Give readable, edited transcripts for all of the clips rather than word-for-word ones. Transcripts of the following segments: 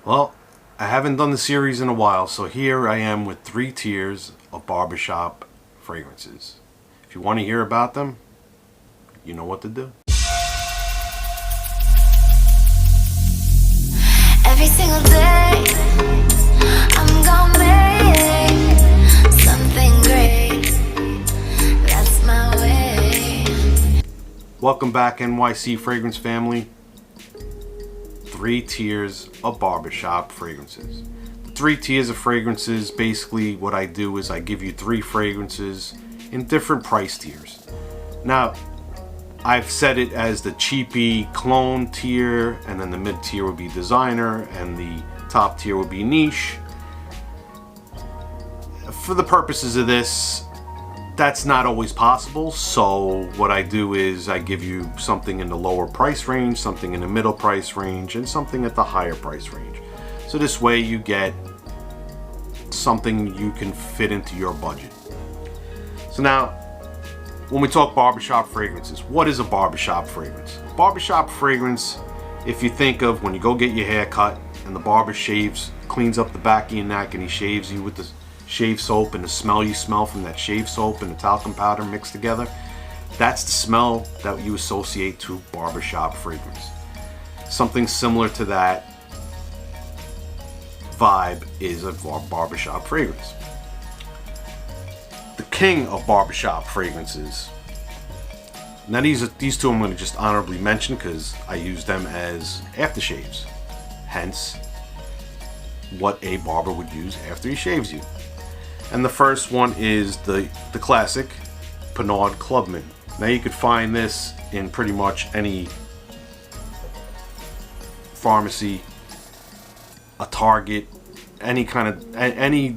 Well, I haven't done the series in a while, so here I am with 3 tiers of barbershop fragrances. If you want to hear about them, you know what to do. Every single day, I'm gonna make something great. That's my way. Welcome back, NYC Fragrance family. 3 tiers of barbershop fragrances. The 3 tiers of fragrances, basically what I do is I give you 3 fragrances in different price tiers. Now, I've set it as the cheapy clone tier, and then the mid tier would be designer, and the top tier would be niche. For the purposes of this, that's not always possible, so what I do is I give you something in the lower price range, something in the middle price range, and something at the higher price range. So this way you get something you can fit into your budget. So now, when we talk barbershop fragrances, what is a barbershop fragrance? Barbershop fragrance, if you think of when you go get your hair cut and the barber cleans up the back of your neck and he shaves you with the shave soap, and the smell you smell from that shave soap and the talcum powder mixed together, that's the smell that you associate to barbershop fragrance. Something similar to that vibe is a barbershop fragrance. The king of barbershop fragrances. Now these two I'm going to just honorably mention because I use them as aftershaves, hence what a barber would use after he shaves you. And the first one is the classic Pinaud Clubman. Now you could find this in pretty much any pharmacy, a Target, any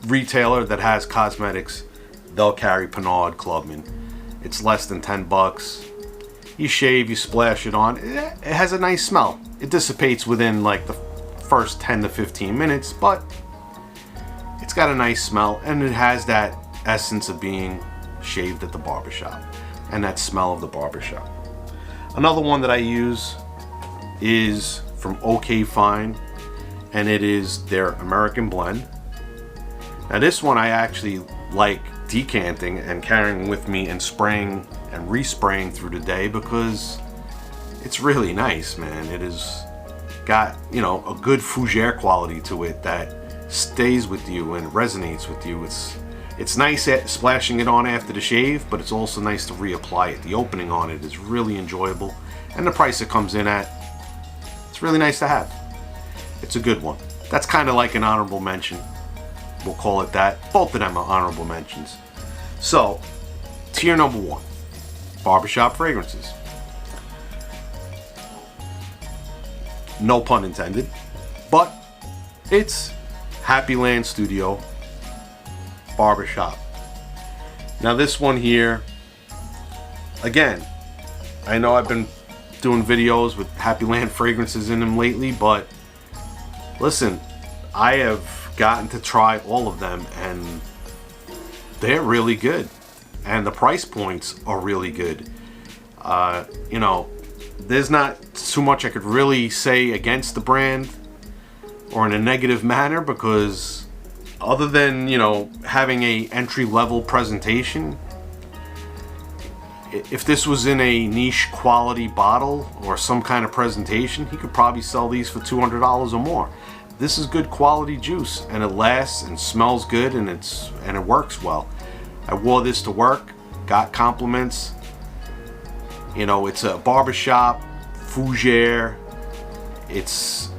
retailer that has cosmetics, they'll carry Pinaud Clubman. It's less than 10 bucks. You shave, you splash it on. It has a nice smell. It dissipates within like the first 10 to 15 minutes, but it's got a nice smell, and it has that essence of being shaved at the barbershop and that smell of the barbershop. Another one that I use is from OK Fine, and it is their American Blend. Now this one I actually like decanting and carrying with me and spraying and respraying through the day because it's really nice, man. It has got, you know, a good fougere quality to it that stays with you and resonates with you. It's nice at splashing it on after the shave, but it's also nice to reapply it. The opening on it is really enjoyable, and the price it comes in at, it's really nice to have. It's a good one. That's kind of like an honorable mention. We'll call it that. Both of them are honorable mentions. So, tier number 1, barbershop fragrances. No pun intended, but it's Happyland Studio Barbershop. Now this one here, again, I know I've been doing videos with Happyland fragrances in them lately, but listen, I have gotten to try all of them and they're really good, and the price points are really good. You know, there's not too much I could really say against the brand or in a negative manner, because other than, you know, having a entry-level presentation, if this was in a niche quality bottle or some kind of presentation, he could probably sell these for $200 or more. This is good quality juice, and it lasts and smells good, and it works well. I wore this to work, got compliments. You know, it's a barbershop fougere. It's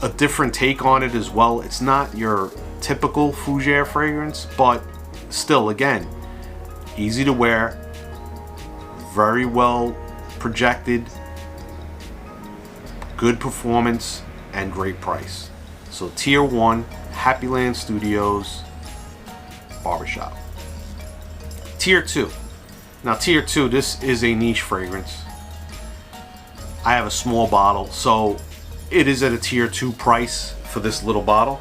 a different take on it as well. It's not your typical fougere fragrance, but still, again, easy to wear, very well projected, good performance, and great price. So tier 1, Happyland Studios Barbershop. Tier 2. Now tier 2, this is a niche fragrance. I have a small bottle, so it is at a tier 2 price for this little bottle.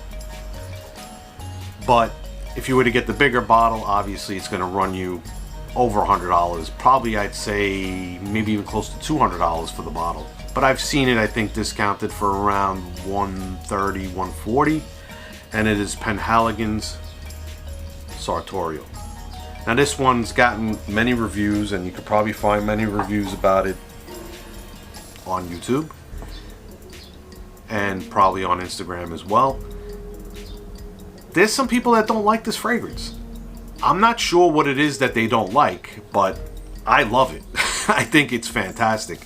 But if you were to get the bigger bottle, obviously it's going to run you over $100. Probably I'd say maybe even close to $200 for the bottle. but I've seen it, I think, discounted for around $130, $140, and it is Halligans Sartorial. Now this one's gotten many reviews, and you could probably find many reviews about it on YouTube and probably on Instagram as well. There's some people that don't like this fragrance. I'm not sure what it is that they don't like, but I love it. I think it's fantastic.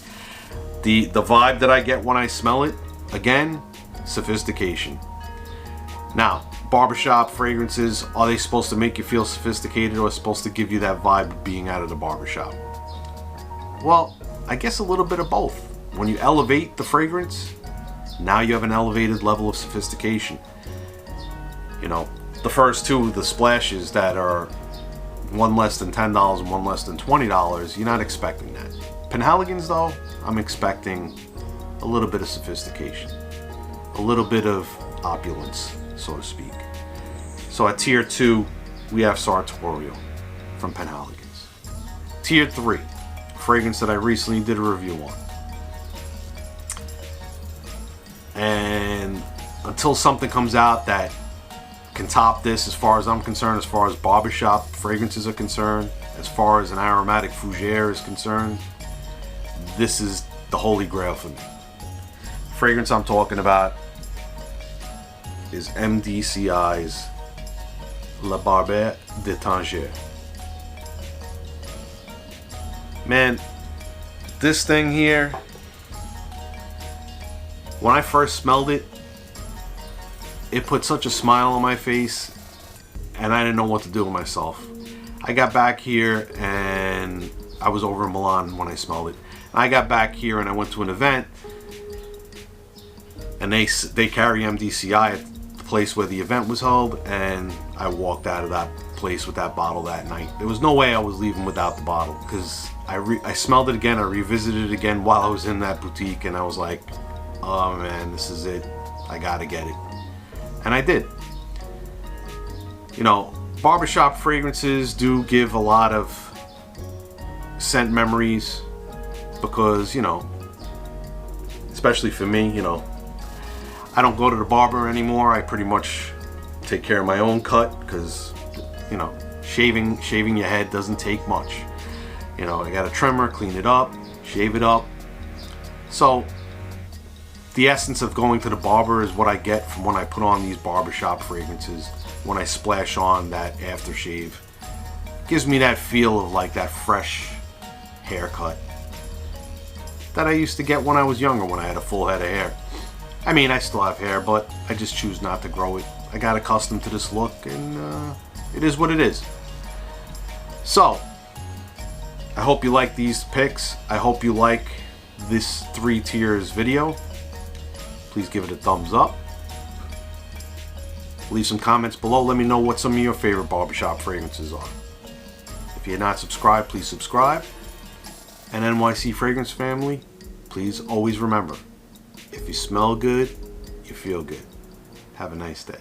The vibe that I get when I smell it, again, sophistication. Now, barbershop fragrances, are they supposed to make you feel sophisticated, or supposed to give you that vibe of being out of the barbershop? Well, I guess a little bit of both. When you elevate the fragrance, now you have an elevated level of sophistication. You know, the first two, the splashes that are one less than $10 and one less than $20, you're not expecting that. Halligans though, I'm expecting a little bit of sophistication, a little bit of opulence, so to speak. So at tier 2, we have Sartorial from Halligans. Tier 3, fragrance that I recently did a review on. And until something comes out that can top this, as far as I'm concerned, as far as barbershop fragrances are concerned, as far as an aromatic fougere is concerned, this is the holy grail for me. The fragrance I'm talking about is MDCI's La Barbe de Tanger. Man, this thing here, when I first smelled it, it put such a smile on my face, and I didn't know what to do with myself. I got back here, and I was over in Milan when I smelled it. I got back here and I went to an event, and they carry MDCI at the place where the event was held, and I walked out of that place with that bottle that night. There was no way I was leaving without the bottle, because I smelled it again, I revisited it again while I was in that boutique, and I was like, oh man, this is it. I gotta get it. And I did. You know, barbershop fragrances do give a lot of scent memories, because, you know, especially for me, you know, I don't go to the barber anymore. I pretty much take care of my own cut, because, you know, shaving your head doesn't take much. You know, I got a trimmer, clean it up, shave it up. So the essence of going to the barber is what I get from when I put on these barbershop fragrances, when I splash on that aftershave. It gives me that feel of like that fresh haircut that I used to get when I was younger, when I had a full head of hair. I mean, I still have hair, but I just choose not to grow it. I got accustomed to this look, and it is what it is. So, I hope you like these picks. I hope you like this 3 tiers video. Please give it a thumbs up. Leave some comments below. Let me know what some of your favorite barbershop fragrances are. If you're not subscribed, please subscribe. And NYC Fragrance family, please always remember, if you smell good, you feel good. Have a nice day.